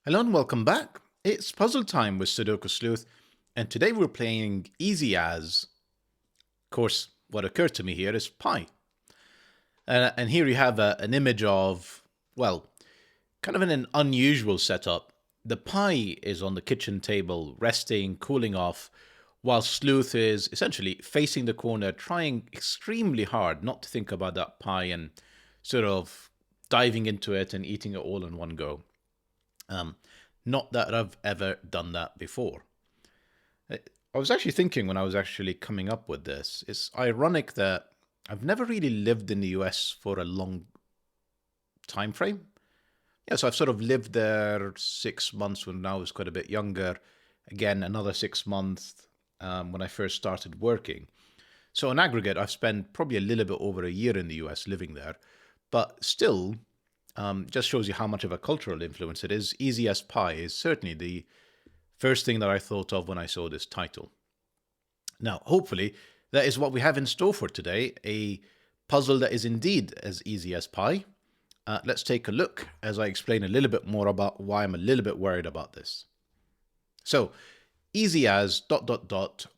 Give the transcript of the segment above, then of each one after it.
Hello and welcome back. It's puzzle time with Sudoku Sleuth, and today we're playing easy as. Of course, what occurred to me here is pi. And here you have an image of, well, kind of an unusual setup. The pi is on the kitchen table, resting, cooling off, while Sleuth is essentially facing the corner, trying extremely hard not to think about that pie and sort of diving into it and eating it all in one go. Not that I've ever done that before. I was actually thinking when I was actually coming up with this, it's ironic that I've never really lived in the US for a long time frame. Yeah, so I've sort of lived there 6 months when I was quite a bit younger. Again, another 6 months when I first started working. So in aggregate, I've spent probably a little bit over a year in the US living there. But still, just shows you how much of a cultural influence it is. Easy as pie is certainly the first thing that I thought of when I saw this title. Now, hopefully, that is what we have in store for today, a puzzle that is indeed as easy as pie. Let's take a look as I explain a little bit more about why I'm a little bit worried about this. So, easy as ...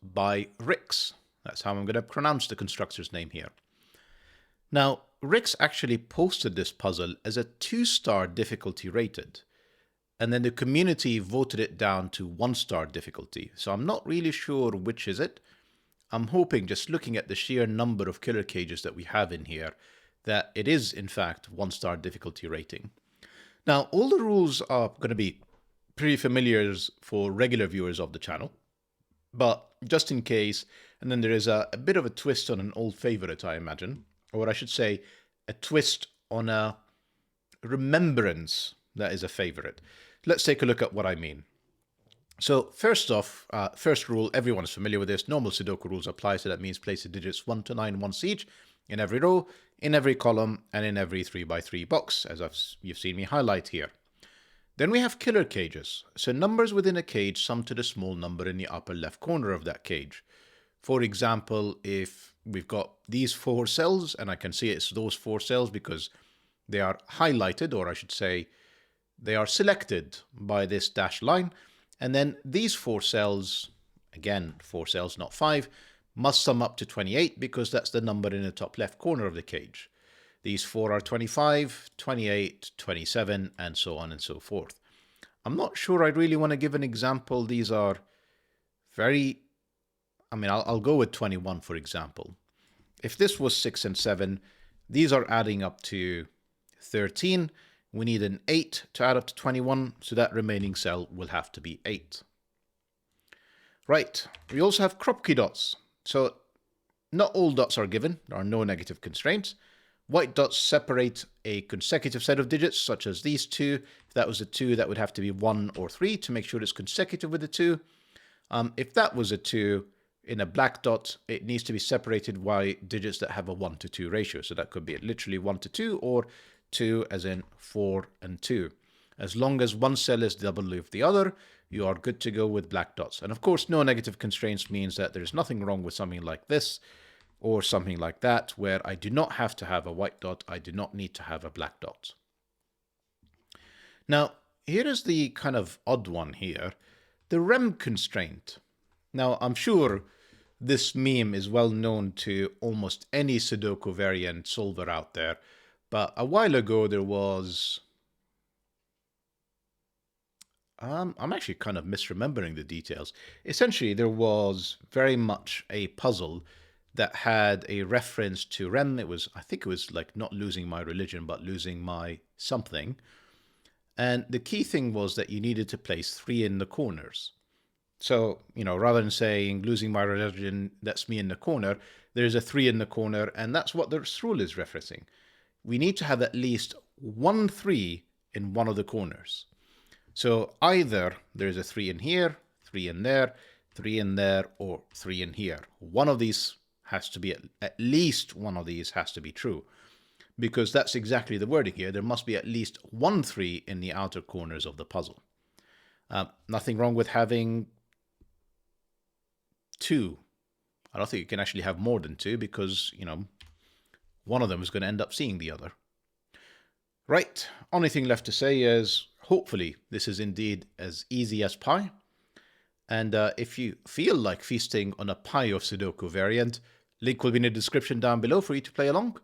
by Rix. That's how I'm going to pronounce the constructor's name here. Now, Rix actually posted this puzzle as a 2-star difficulty rated, and then the community voted it down to 1-star difficulty. So I'm not really sure which is it. I'm hoping, just looking at the sheer number of killer cages that we have in here, that it is in fact 1-star difficulty rating. Now, all the rules are going to be pretty familiar for regular viewers of the channel, but just in case, and then there is a bit of a twist on an old favorite, I imagine, or I should say, a twist on a remembrance that is a favorite. Let's take a look at what I mean. So first off, first rule, everyone is familiar with this. Normal Sudoku rules apply, so that means place the digits 1 to 9 once each in every row, in every column, and in every 3x3 box, as you've seen me highlight here. Then we have killer cages. So numbers within a cage sum to the small number in the upper left corner of that cage. For example, if we've got these 4 cells, and I can see it's those 4 cells because they are highlighted, or I should say, they are selected by this dashed line, and then these 4 cells, again 4 cells not 5, must sum up to 28 because that's the number in the top left corner of the cage. These 4 are 25, 28, 27, and so on and so forth. I'm not sure I really want to give an example. These are very, I'll go with 21 for example. If this was 6 and 7, these are adding up to 13. We need an 8 to add up to 21, so that remaining cell will have to be 8. Right, we also have Kropki dots. So not all dots are given, there are no negative constraints. White dots separate a consecutive set of digits, such as these 2. If that was a 2, that would have to be 1 or 3 to make sure it's consecutive with the 2. If that was a 2, in a black dot, it needs to be separated by digits that have a 1 to 2 ratio. So that could be literally 1 to 2, or 2 as in 4 and 2. As long as one cell is double with the other, you are good to go with black dots. And of course, no negative constraints means that there's nothing wrong with something like this or something like that, where I do not have to have a white dot, I do not need to have a black dot. Now, here is the kind of odd one here, the REM constraint. Now, I'm sure this meme is well known to almost any Sudoku variant solver out there, but a while ago there was... I'm actually kind of misremembering the details. Essentially, there was very much a puzzle that had a reference to REM. I think it was like not losing my religion, but losing my something. And the key thing was that you needed to place 3 in the corners. So, rather than saying losing my religion, that's me in the corner, there's a 3 in the corner, and that's what this rule is referencing. We need to have at least 1 3 in one of the corners. So either there's a 3 in here, 3 in there, 3 in there, or 3 in here. One of these has to be, at least one of these has to be true, because that's exactly the wording here. There must be at least 1 3 in the outer corners of the puzzle. Nothing wrong with having 2. I don't think you can actually have more than 2 because, one of them is going to end up seeing the other. Right, only thing left to say is hopefully this is indeed as easy as pi. And if you feel like feasting on a pi of Sudoku variant, link will be in the description down below for you to play along.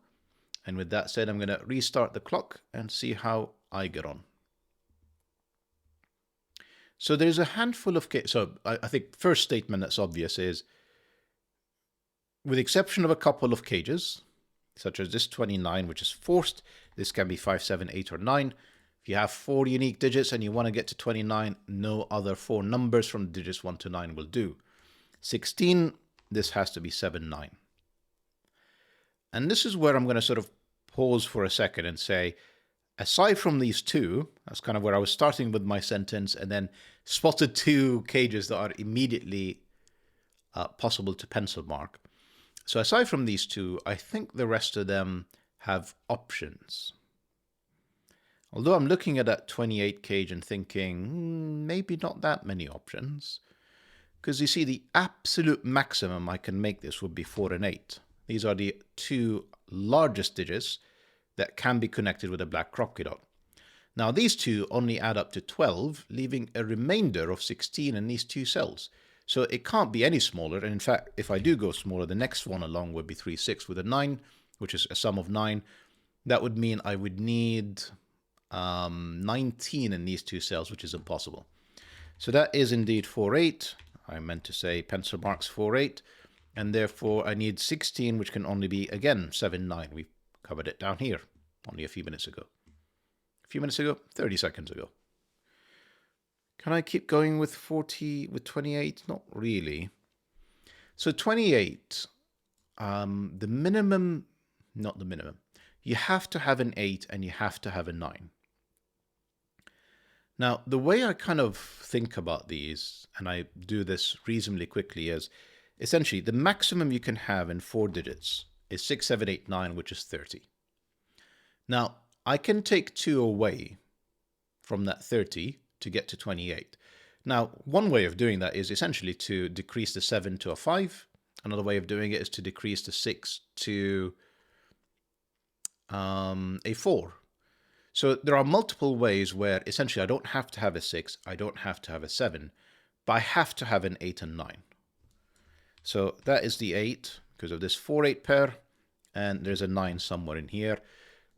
And with that said, I'm going to restart the clock and see how I get on. So there's a handful of cases. So I think first statement that's obvious is, with the exception of a couple of cages, such as this 29, which is forced, this can be 5, 7, 8, or 9. If you have 4 unique digits and you want to get to 29, no other 4 numbers from digits 1 to 9 will do. 16, this has to be 7, 9. And this is where I'm going to sort of pause for a second and say, aside from these two, that's kind of where I was starting with my sentence, and then spotted 2 cages that are immediately possible to pencil mark. So aside from these 2, I think the rest of them have options. Although I'm looking at that 28 cage and thinking, maybe not that many options. Because you see, the absolute maximum I can make this would be 4 and 8. These are the 2 largest digits that can be connected with a black Kropki dot. Now these 2 only add up to 12, leaving a remainder of 16 in these 2 cells. So it can't be any smaller. And in fact, if I do go smaller, the next one along would be 3, 6 with a 9, which is a sum of 9. That would mean I would need 19 in these 2 cells, which is impossible. So that is indeed 4, 8. I meant to say pencil marks 4, 8. And therefore I need 16, which can only be, again, 7, 9. We covered it down here only a few minutes ago. 30 seconds ago. Can I keep going with 40, with 28? Not really. So 28, the minimum, not the minimum. You have to have an 8 and you have to have a 9. Now, the way I kind of think about these, and I do this reasonably quickly, is essentially the maximum you can have in 4 digits is 6, 7, 8, 9, which is 30. Now, I can take 2 away from that 30 to get to 28. Now, one way of doing that is essentially to decrease the 7 to a 5. Another way of doing it is to decrease the 6 to a 4. So there are multiple ways where essentially I don't have to have a 6, I don't have to have a 7, but I have to have an 8 and 9. So that is the 8 because of this 4, 8 pair, and there's a 9 somewhere in here.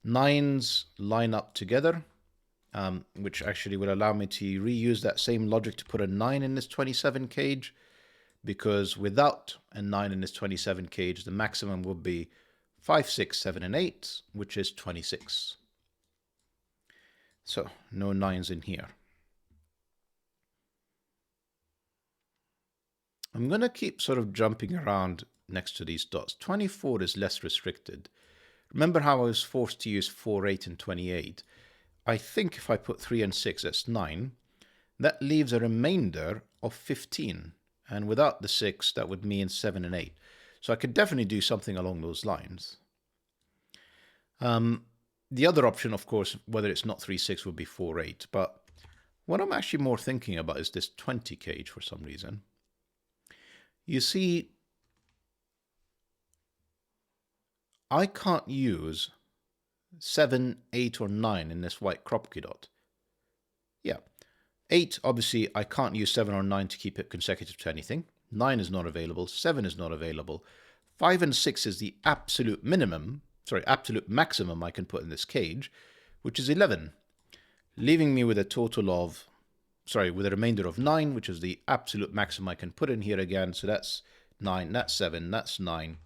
9s line up together, which actually will allow me to reuse that same logic to put a 9 in this 27 cage, because without a 9 in this 27 cage, the maximum would be 5, 6, 7, and 8, which is 26. So no 9s in here. I'm going to keep sort of jumping around next to these dots. 24 is less restricted. Remember how I was forced to use 4, 8, and 28? I think if I put 3 and 6, that's 9. That leaves a remainder of 15. And without the 6, that would mean 7 and 8. So I could definitely do something along those lines. The other option, of course, whether it's not 3, 6, would be 4, 8. But what I'm actually more thinking about is this 20 cage for some reason. You see, I can't use 7, 8, or 9 in this white Kropki dot. Yeah. 8, obviously, I can't use 7 or 9 to keep it consecutive to anything. 9 is not available. 7 is not available. 5 and 6 is the absolute maximum I can put in this cage, which is 11, leaving me with a total of, with a remainder of 9, which is the absolute maximum I can put in here again. So that's 9, that's 7, that's 9.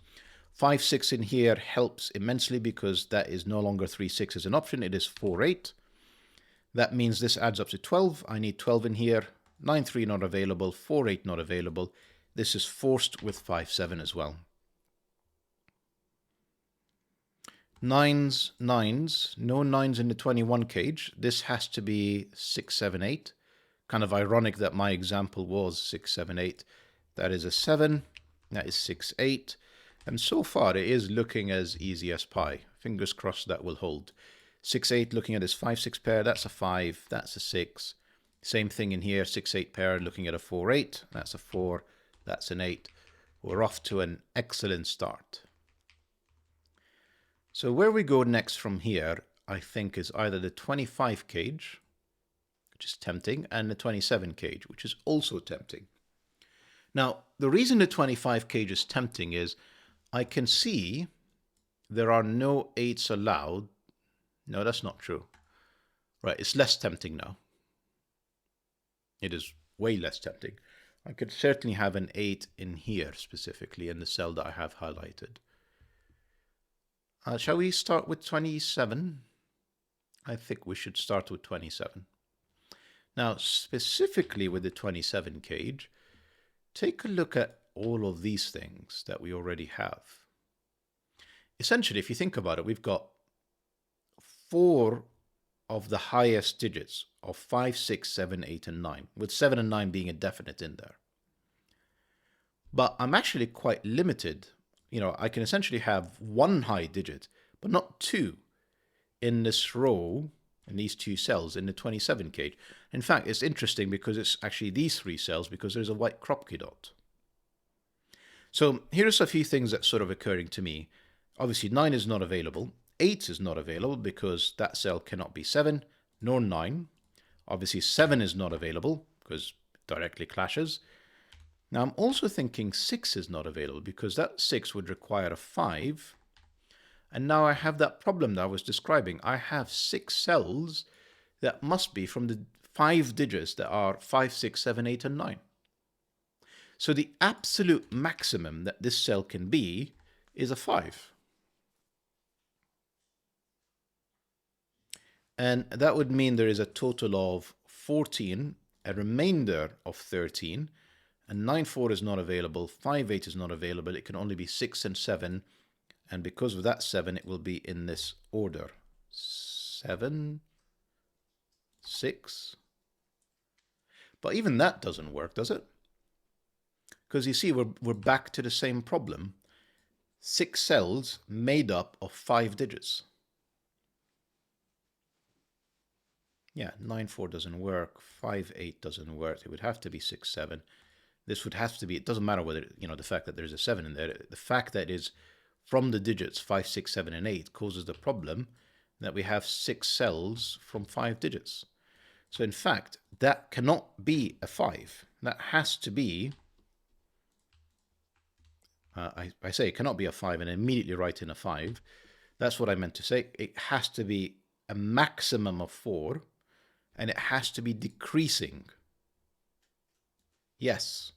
5, 6 in here helps immensely because that is no longer 3, 6 as an option. It is 4, 8. That means this adds up to 12. I need 12 in here. 9, 3 not available. 4, 8 not available. This is forced with 5, 7 as well. 9s, no 9s in the 21 cage. This has to be 6, 7, 8. Kind of ironic that my example was 6, 7, 8. That is a 7. That is 6, 8. And so far it is looking as easy as pie. Fingers crossed that will hold. 6, 8 looking at this 5, 6 pair. That's a 5. That's a 6. Same thing in here. 6, 8 pair looking at a 4, 8. That's a 4. That's an 8. We're off to an excellent start. So where we go next from here, I think, is either the 25 cage which is tempting, and the 27 cage, which is also tempting. Now, the reason the 25 cage is tempting is I can see there are no 8s allowed. No, that's not true. Right, it's less tempting now. It is way less tempting. I could certainly have an 8 in here, specifically in the cell that I have highlighted. Shall we start with 27? I think we should start with 27. Now, specifically with the 27 cage, take a look at all of these things that we already have. Essentially, if you think about it, we've got 4 of the highest digits of 5, 6, 7, 8, and 9, with 7 and 9 being a definite in there. But I'm actually quite limited. You know, I can essentially have 1 high digit, but not 2 in this row, in these 2 cells in the 27 cage. In fact, it's interesting because it's actually these 3 cells because there's a white Kropki dot. So here's a few things that's sort of occurring to me. Obviously, 9 is not available. 8 is not available because that cell cannot be 7 nor 9. Obviously, 7 is not available because it directly clashes. Now, I'm also thinking 6 is not available because that 6 would require a 5. And now I have that problem that I was describing. I have 6 cells that must be from the 5 digits that are 5, 6, 7, 8, and 9. So the absolute maximum that this cell can be is a 5. And that would mean there is a total of 14, a remainder of 13, and 9, 4 is not available, 5, 8 is not available, it can only be 6 and 7, and because of that 7, it will be in this order. 7, 6. But even that doesn't work, does it? Because you see, we're back to the same problem. 6 cells made up of 5 digits. Yeah, 9, 4 doesn't work, 5, 8 doesn't work, it would have to be 6, 7. This would have to be, it doesn't matter whether, you know, the fact that there's a 7 in there, the fact that is from the digits 5, 6, 7, and 8 causes the problem that we have 6 cells from 5 digits. So in fact, that cannot be a 5. That has to be, I say it cannot be a 5 and immediately write in a 5. That's what I meant to say. It has to be a maximum of 4. And it has to be decreasing. Yes,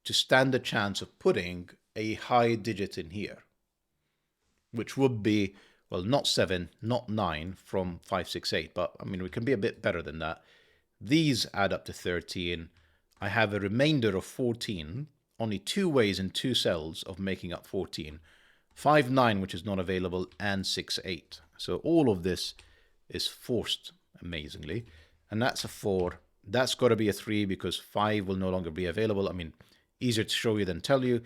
to stand a chance of putting a high digit in here, which would be, well, not 7, not 9 from 5, 6, 8, but I mean, we can be a bit better than that. These add up to 13. I have a remainder of 14, only 2 ways in 2 cells of making up 14. 5, 9, which is not available, and 6, 8. So all of this is forced, amazingly, and that's a 4. That's got to be a 3 because 5 will no longer be available. I mean, easier to show you than tell you.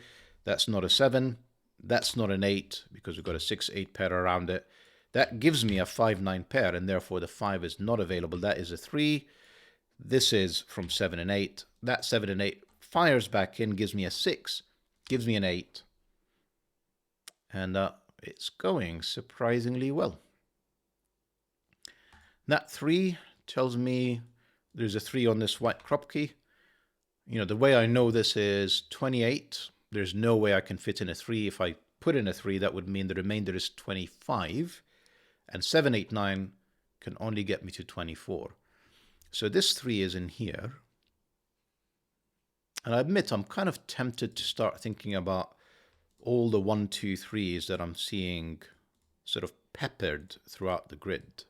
That's not a 7. That's not an 8 because we've got a 6, 8 pair around it. That gives me a 5, 9 pair, and therefore the 5 is not available. That is a 3. This is from 7 and 8. That 7 and 8 fires back in, gives me a 6, gives me an 8. And it's going surprisingly well. That 3 tells me there's a 3 on this white Kropki. You know, the way I know this is 28. There's no way I can fit in a 3. If I put in a 3, that would mean the remainder is 25. And 7, 8, 9 can only get me to 24. So this 3 is in here. And I admit I'm kind of tempted to start thinking about all the 1, 2, 3s that I'm seeing sort of peppered throughout the grid.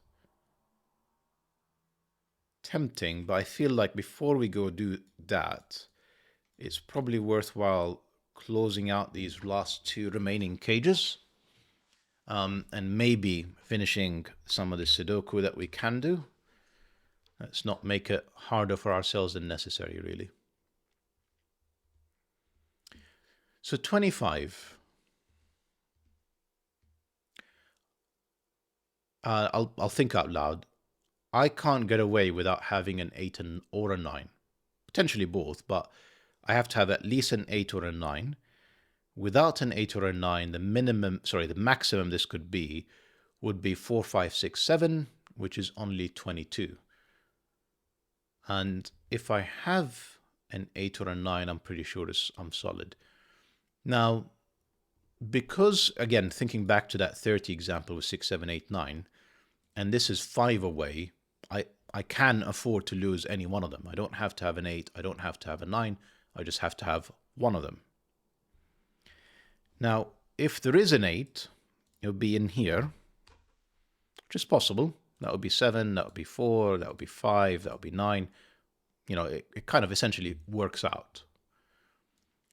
Tempting, but I feel like before we go do that, it's probably worthwhile closing out these last 2 remaining cages, and maybe finishing some of the Sudoku that we can do. Let's not make it harder for ourselves than necessary, really. So 25. I'll think out loud. I can't get away without having an 8 or a 9. Potentially both, but I have to have at least an 8 or a 9. Without an 8 or a 9, the maximum this could be would be 4, 5, 6, 7, which is only 22. And if I have an 8 or a 9, I'm pretty sure I'm solid. Now, because, again, thinking back to that 30 example with 6, 7, 8, 9, and this is 5 away, I can afford to lose any one of them. I don't have to have an 8, I don't have to have a 9, I just have to have one of them. Now, if there is an 8, it would be in here, which is possible. That would be 7, that would be 4, that would be 5, that would be 9. You know, it kind of essentially works out.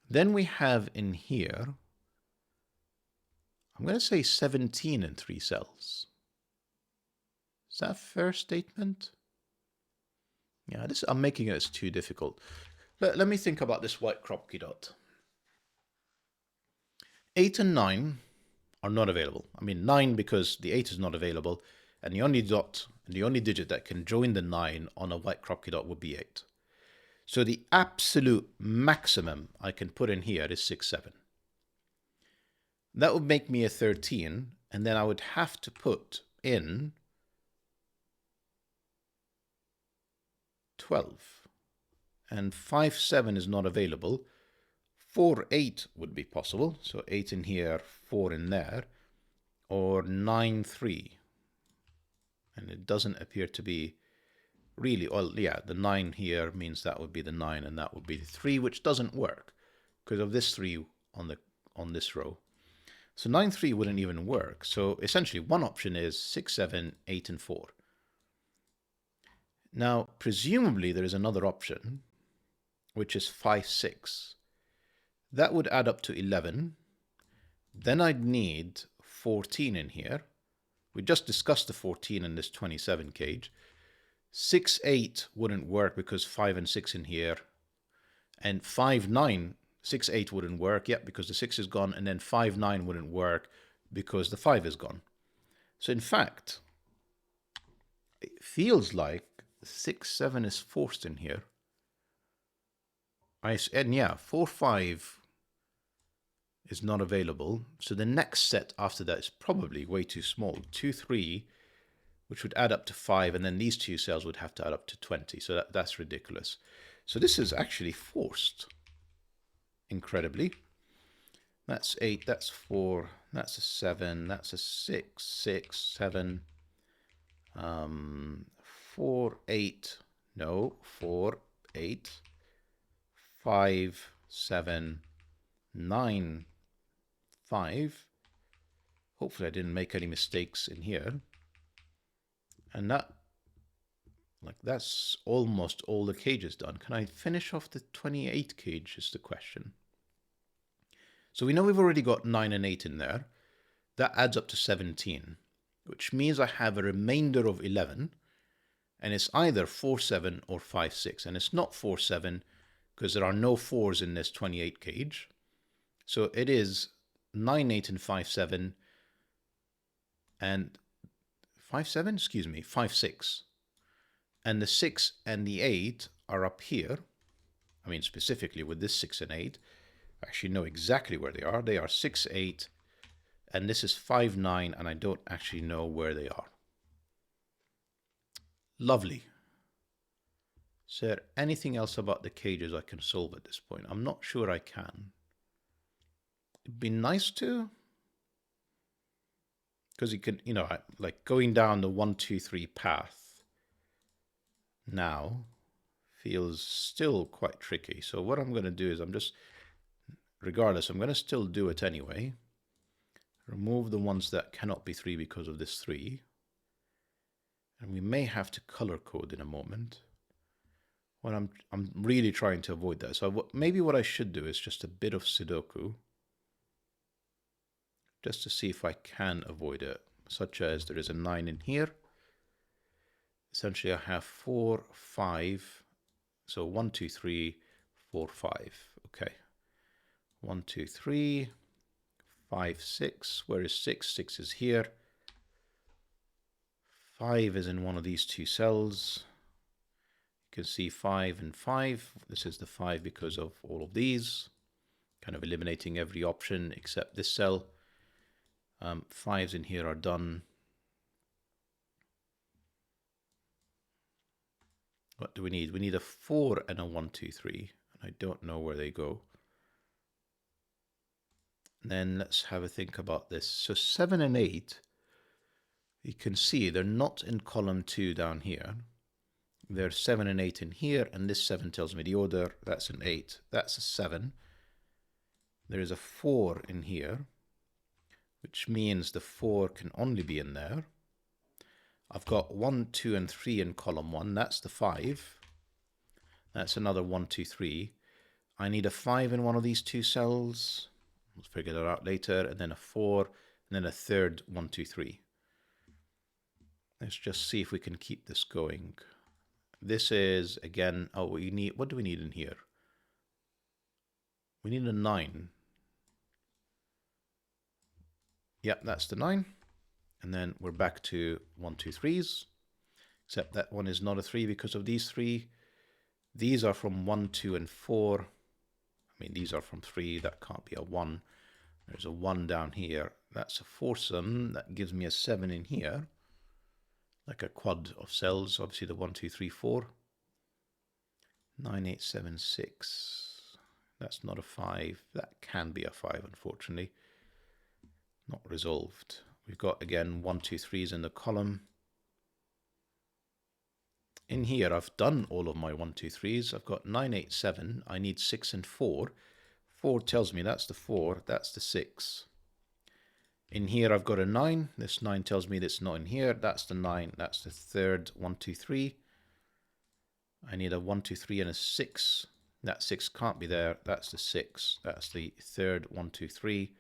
Then we have in here, I'm going to say 17 in 3 cells. Is that a fair statement? Yeah, I'm making it as too difficult. Let me think about this white Kropki dot. 8 and 9 are not available. I mean 9 because the 8 is not available, and the only dot, the only digit that can join the 9 on a white Kropki dot would be 8. So the absolute maximum I can put in here is 6, 7. That would make me a 13, and then I would have to put in 12. And 5, 7 is not available. 4, 8 would be possible. So 8 in here, 4 in there. Or 9, 3. And it doesn't appear to be really, well, yeah, the 9 here means that would be the 9 and that would be the 3, which doesn't work because of this 3 on this row. So 9, 3 wouldn't even work. So essentially one option is 6, 7, 8, and 4. Now, presumably there is another option, which is 5, 6. That would add up to 11. Then I'd need 14 in here. We just discussed the 14 in this 27 cage. 6, 8 wouldn't work because 5 and 6 in here. And 5, 9, 6, 8 wouldn't work, yet because the 6 is gone. And then 5, 9 wouldn't work because the 5 is gone. So in fact, it feels like 6, 7 is forced in here. And yeah, 4, 5 is not available. So the next set after that is probably way too small. 2, 3, which would add up to 5, and then these 2 cells would have to add up to 20. So that's ridiculous. So this is actually forced, incredibly. That's 8, that's 4, that's a 7, that's a 6, 6, 7, 4, 8, no, 4, 8, 5, 7, 9, 5. Hopefully I didn't make any mistakes in here. And that's almost all the cages done. Can I finish off the 28 cage is the question. So we know we've already got 9 and 8 in there. That adds up to 17, which means I have a remainder of 11. And it's either 4, 7 or 5, 6. And it's not 4, 7 because there are no 4s in this 28 cage. So it is 9, 8, and 5, 7. And 5, 7, excuse me, 5, 6. And the 6 and the 8 are up here. I mean, specifically with this 6 and 8, I actually know exactly where they are. They are 6, 8, and this is 5, 9, and I don't actually know where they are. Lovely. Is there anything else about the cages I can solve at this point? I'm not sure I can. It'd be nice to, because you can, you know, like going down the 1, 2, 3 path now feels still quite tricky. So what I'm going to do is regardless, I'm going to still do it anyway. Remove the ones that cannot be 3 because of this 3. And we may have to color code in a moment. Well, I'm really trying to avoid that. So maybe what I should do is just a bit of Sudoku, just to see if I can avoid it, such as there is a 9 in here. Essentially, I have 4, 5. So 1, 2, 3, 4, 5. Okay. 1, 2, 3, 5, 6. Where is 6? 6 is here. 5 is in one of these 2 cells. You can see 5 and 5. This is the 5 because of all of these. Kind of eliminating every option except this cell. 5s in here are done. What do we need? We need a 4 and a 1, 2, 3. And I don't know where they go. And then let's have a think about this. So 7 and 8, you can see they're not in column 2 down here. They're 7 and 8 in here, and this 7 tells me the order. That's an 8. That's a 7. There is a 4 in here, which means the 4 can only be in there. I've got 1, 2, and 3 in column 1. That's the 5. That's another 1, 2, 3. I need a 5 in one of these two cells. We'll figure that out later. And then a 4, and then a third 1, 2, 3. Let's just see if we can keep this going. This is, again, oh, we need, what do we need in here? We need a 9. Yep, that's the 9. And then we're back to 1, 2, 3s. Except that one is not a 3 because of these 3. These are from 1, 2, and 4. I mean, these are from 3. That can't be a 1. There's a 1 down here. That's a foursome. That gives me a 7 in here. Like a quad of cells. Obviously the 1, 2, 3, 4. 9, 8, 7, 6. That's not a 5. That can be a 5, unfortunately. Not resolved. We've got, again, 1, 2, 3s in the column. In here, I've done all of my 1, 2, 3s. I've got 9, 8, 7. I need 6 and 4. 4 tells me that's the 4. That's the 6. In here, I've got a 9. This 9 tells me that's not in here. That's the 9. That's the third 1, 2, 3. I need a 1, 2, 3 and a 6. That 6 can't be there. That's the 6. That's the third 1, 2, 3.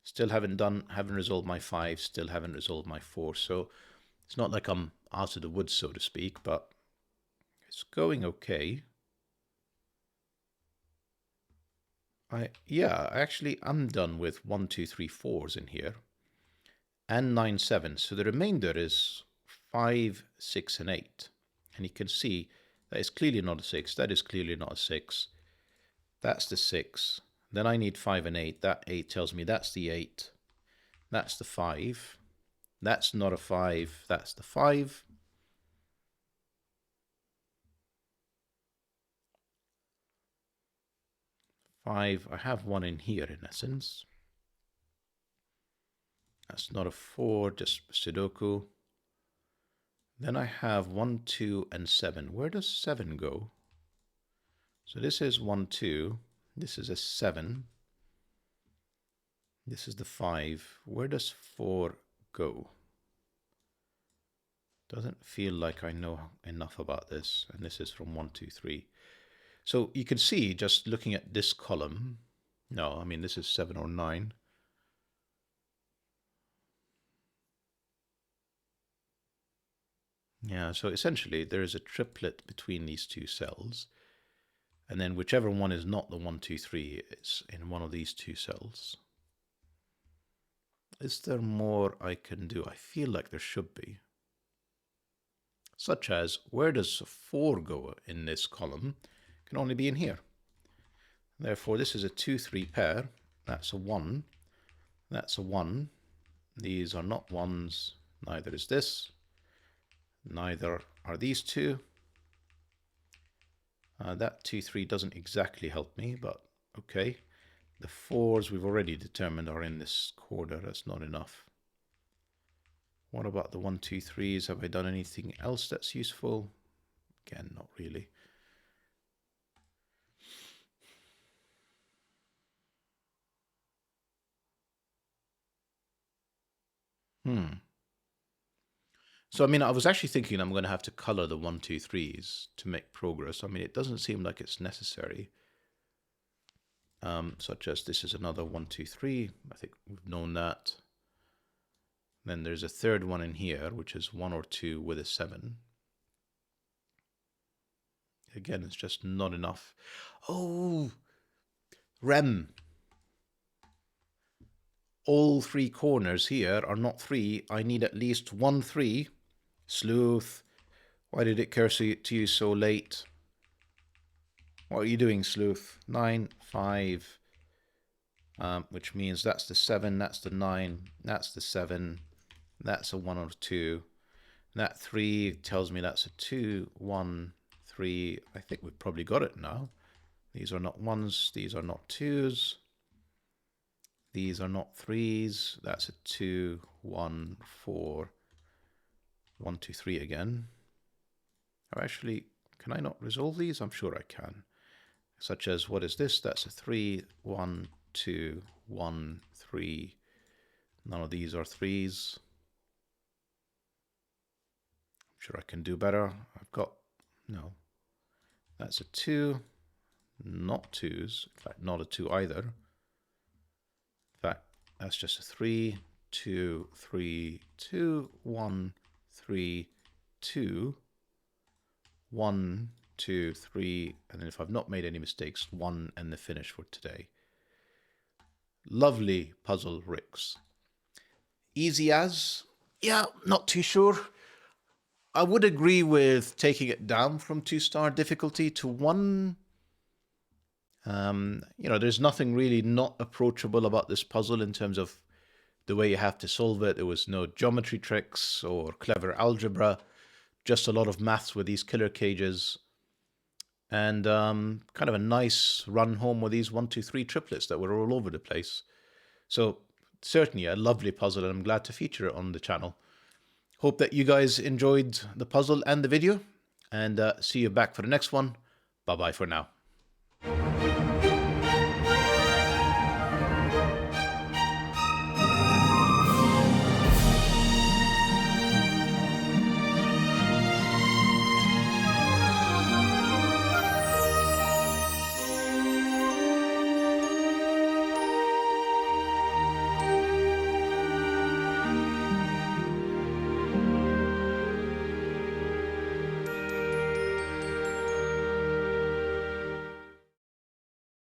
Still haven't resolved my 5. Still haven't resolved my 4. So it's not like I'm out of the woods, so to speak, but it's going okay. Actually, I'm done with 1, 2, 3, 4s in here. And 9, 7. So the remainder is 5, 6, and 8. And you can see that is clearly not a 6. That is clearly not a 6. That's the 6. Then I need 5 and 8. That 8 tells me that's the 8. That's the 5. That's not a 5. That's the 5. I have 1 in here in essence. That's not a 4, just Sudoku. Then I have 1, 2, and 7. Where does 7 go? So this is 1, 2. This is a 7. This is the 5. Where does 4 go? Doesn't feel like I know enough about this. And this is from 1, 2, 3. So you can see just looking at this column. No, I mean this is 7 or 9. Yeah, so essentially there is a triplet between these two cells. And then whichever one is not the 1, 2, 3 is in one of these two cells. Is there more I can do? I feel like there should be. Such as, where does 4 go in this column? It can only be in here. Therefore, this is a 2, 3 pair. That's a 1. That's a 1. These are not 1s. Neither is this. Neither are these two. That 2, 3 doesn't exactly help me, but okay. The 4s we've already determined are in this corner. That's not enough. What about the 1, 2, 3s? Have I done anything else that's useful? Again, not really. So, I mean, I was actually thinking I'm going to have to color the 1, 2, 3s to make progress. I mean, it doesn't seem like it's necessary. Such as this is another 1, 2, 3. I think we've known that. Then there's a third one in here, which is 1 or 2 with a 7. Again, it's just not enough. Oh, REM. All 3 corners here are not 3. I need at least 1 3. Sleuth, why did it occur to you so late? What are you doing, Sleuth? 9, 5, which means that's the 7, that's the 9, that's the 7, that's a 1 or 2. That 3 tells me that's a 2, 1, 3. I think we've probably got it now. These are not 1s, these are not 2s. These are not 3s. That's a 2, 1, 4, 1, 2, 3 again. Or actually, can I not resolve these? I'm sure I can. Such as, what is this? That's a 3, 1, 2, 1, 3. None of these are 3s. I'm sure I can do better. I've got, no. That's a 2, not 2s. In fact, not a 2 either. In fact, that's just a 3, 2, 3, 2, 1, 3, 2, 1, 2, 3, and then if I've not made any mistakes, 1 and the finish for today. Lovely puzzle, Ricks. Easy as? Yeah, not too sure. I would agree with taking it down from 2-star difficulty to 1. There's nothing really not approachable about this puzzle in terms of the way you have to solve it. There was no geometry tricks or clever algebra, just a lot of maths with these killer cages. And kind of a nice run home with these 1, 2, 3 triplets that were all over the place. So certainly a lovely puzzle, and I'm glad to feature it on the channel. Hope that you guys enjoyed the puzzle and the video, and see you back for the next one. Bye-bye for now.